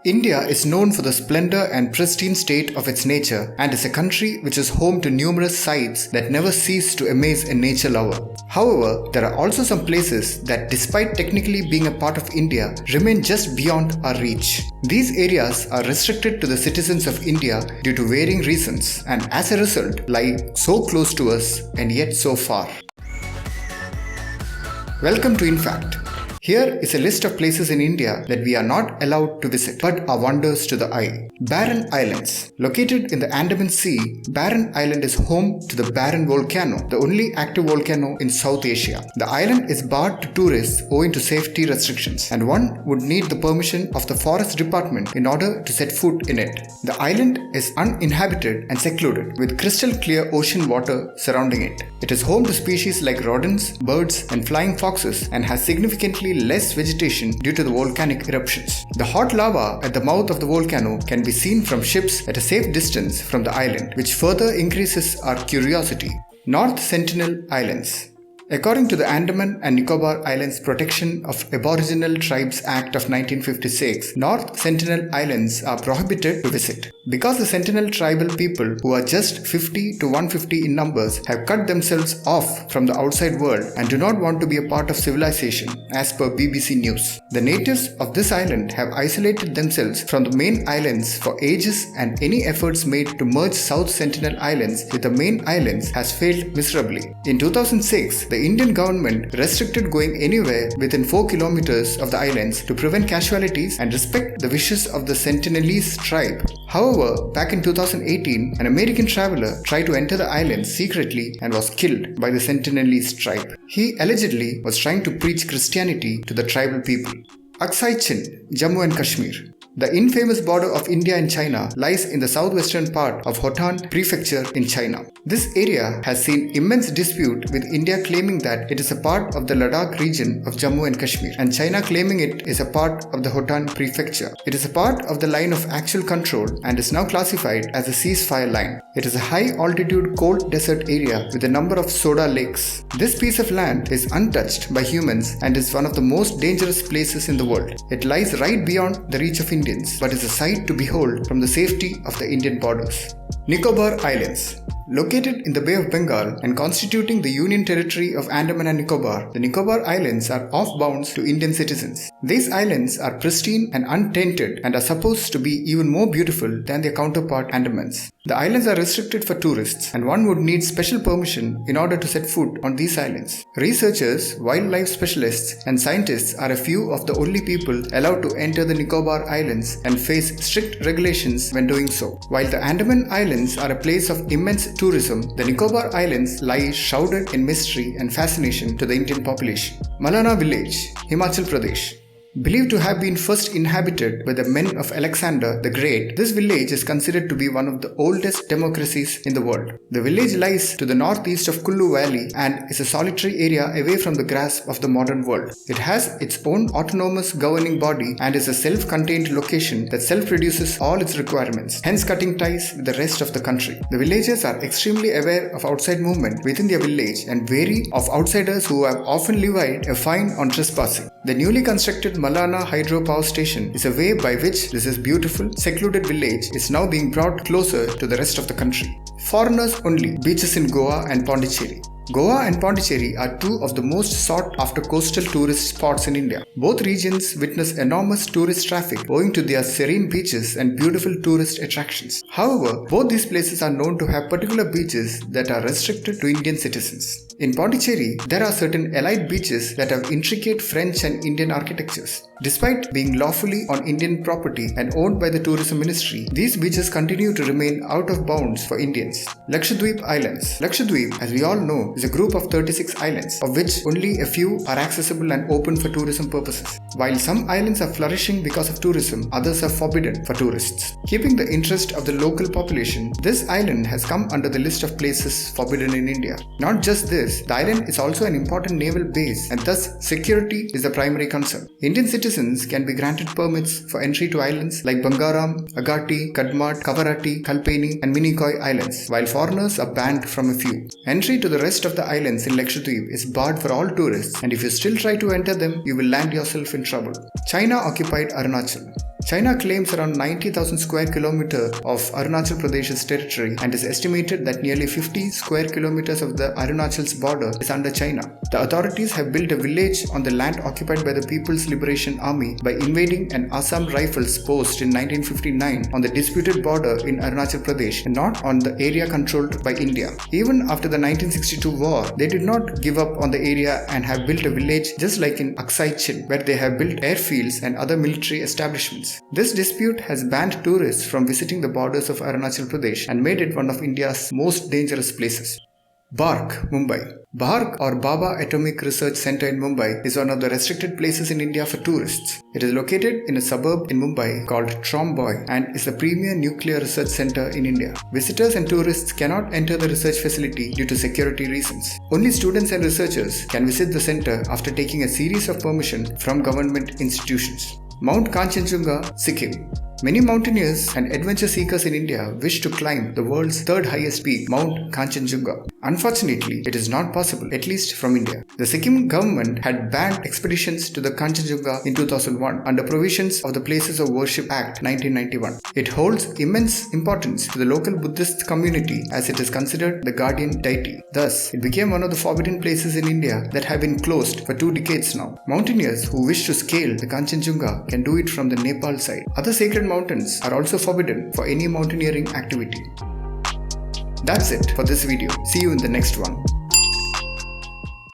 India is known for the splendor and pristine state of its nature and is a country which is home to numerous sights that never cease to amaze a nature lover. However, there are also some places that, despite technically being a part of India, remain just beyond our reach. These areas are restricted to the citizens of India due to varying reasons and as a result lie so close to us and yet so far. Welcome to InFact. Here is a list of places in India that we are not allowed to visit but are wonders to the eye. Barren Islands. Located in the Andaman Sea, Barren Island is home to the Barren volcano, the only active volcano in South Asia. The island is barred to tourists owing to safety restrictions, and one would need the permission of the Forest Department in order to set foot in it. The island is uninhabited and secluded, with crystal clear ocean water surrounding it. It is home to species like rodents, birds, and flying foxes and has significantly less vegetation due to the volcanic eruptions. The hot lava at the mouth of the volcano can be seen from ships at a safe distance from the island, which further increases our curiosity. North Sentinel Islands. According to the Andaman and Nicobar Islands Protection of Aboriginal Tribes Act of 1956, North Sentinel Islands are prohibited to visit. Because the Sentinel tribal people, who are just 50 to 150 in numbers, have cut themselves off from the outside world and do not want to be a part of civilization, as per BBC News. The natives of this island have isolated themselves from the main islands for ages, and any efforts made to merge South Sentinel Islands with the main islands has failed miserably. In 2006, the Indian government restricted going anywhere within 4 kilometers of the islands to prevent casualties and respect the wishes of the Sentinelese tribe. However, back in 2018, an American traveler tried to enter the islands secretly and was killed by the Sentinelese tribe. He allegedly was trying to preach Christianity to the tribal people. Aksai Chin, Jammu and Kashmir. The infamous border of India and China lies in the southwestern part of Hotan Prefecture in China. This area has seen immense dispute, with India claiming that it is a part of the Ladakh region of Jammu and Kashmir and China claiming it is a part of the Hotan Prefecture. It is a part of the line of actual control and is now classified as a ceasefire line. It is a high-altitude cold desert area with a number of soda lakes. This piece of land is untouched by humans and is one of the most dangerous places in the world. It lies right beyond the reach of Indians, but is a sight to behold from the safety of the Indian borders. Nicobar Islands. Located in the Bay of Bengal and constituting the Union Territory of Andaman and Nicobar, the Nicobar Islands are off bounds to Indian citizens. These islands are pristine and untainted and are supposed to be even more beautiful than their counterpart Andamans. The islands are restricted for tourists, and one would need special permission in order to set foot on these islands. Researchers, wildlife specialists, and scientists are a few of the only people allowed to enter the Nicobar Islands and face strict regulations when doing so. While the Andaman Islands are a place of immense tourism, the Nicobar Islands lie shrouded in mystery and fascination to the Indian population. Malana Village, Himachal Pradesh. Believed to have been first inhabited by the men of Alexander the Great, this village is considered to be one of the oldest democracies in the world. The village lies to the northeast of Kullu Valley and is a solitary area away from the grasp of the modern world. It has its own autonomous governing body and is a self-contained location that self-produces all its requirements, hence cutting ties with the rest of the country. The villagers are extremely aware of outside movement within their village and wary of outsiders who have often levied a fine on trespassing. The newly constructed Malana Hydro Power Station is a way by which this beautiful, secluded village is now being brought closer to the rest of the country. Foreigners only. Beaches in Goa and Pondicherry. Goa and Pondicherry are two of the most sought-after coastal tourist spots in India. Both regions witness enormous tourist traffic owing to their serene beaches and beautiful tourist attractions. However, both these places are known to have particular beaches that are restricted to Indian citizens. In Pondicherry, there are certain elite beaches that have intricate French and Indian architectures. Despite being lawfully on Indian property and owned by the Tourism Ministry, these beaches continue to remain out of bounds for Indians. Lakshadweep Islands. Lakshadweep, as we all know, is a group of 36 islands, of which only a few are accessible and open for tourism purposes. While some islands are flourishing because of tourism, others are forbidden for tourists. Keeping the interest of the local population, this island has come under the list of places forbidden in India. Not just this, this, the island is also an important naval base and thus security is the primary concern. Indian citizens can be granted permits for entry to islands like Bangaram, Agatti, Kadmat, Kavarati, Kalpeni and Minicoy islands, while foreigners are banned from a few. Entry to the rest of the islands in Lakshadweep is barred for all tourists, and if you still try to enter them, you will land yourself in trouble. China occupied Arunachal. China claims around 90,000 square kilometers of Arunachal Pradesh's territory and is estimated that nearly 50 square kilometers of the Arunachal's border is under China. The authorities have built a village on the land occupied by the People's Liberation Army by invading an Assam Rifles post in 1959 on the disputed border in Arunachal Pradesh and not on the area controlled by India. Even after the 1962 war, they did not give up on the area and have built a village just like in Aksai Chin, where they have built airfields and other military establishments. This dispute has banned tourists from visiting the borders of Arunachal Pradesh and made it one of India's most dangerous places. BARC, Mumbai. BARC or Baba Atomic Research Center in Mumbai is one of the restricted places in India for tourists. It is located in a suburb in Mumbai called Tromboy and is the premier nuclear research center in India. Visitors and tourists cannot enter the research facility due to security reasons. Only students and researchers can visit the center after taking a series of permission from government institutions. Mount Kanchenjunga, Sikkim. Many mountaineers and adventure seekers in India wish to climb the world's third highest peak, Mount Kanchenjunga. Unfortunately, it is not possible, at least from India. The Sikkim government had banned expeditions to the Kanchenjunga in 2001 under provisions of the Places of Worship Act 1991. It holds immense importance to the local Buddhist community as it is considered the guardian deity. Thus, it became one of the forbidden places in India that have been closed for 2 decades now. Mountaineers who wish to scale the Kanchenjunga can do it from the Nepal side. Other sacred mountains are also forbidden for any mountaineering activity. That's it for this video. See you in the next one.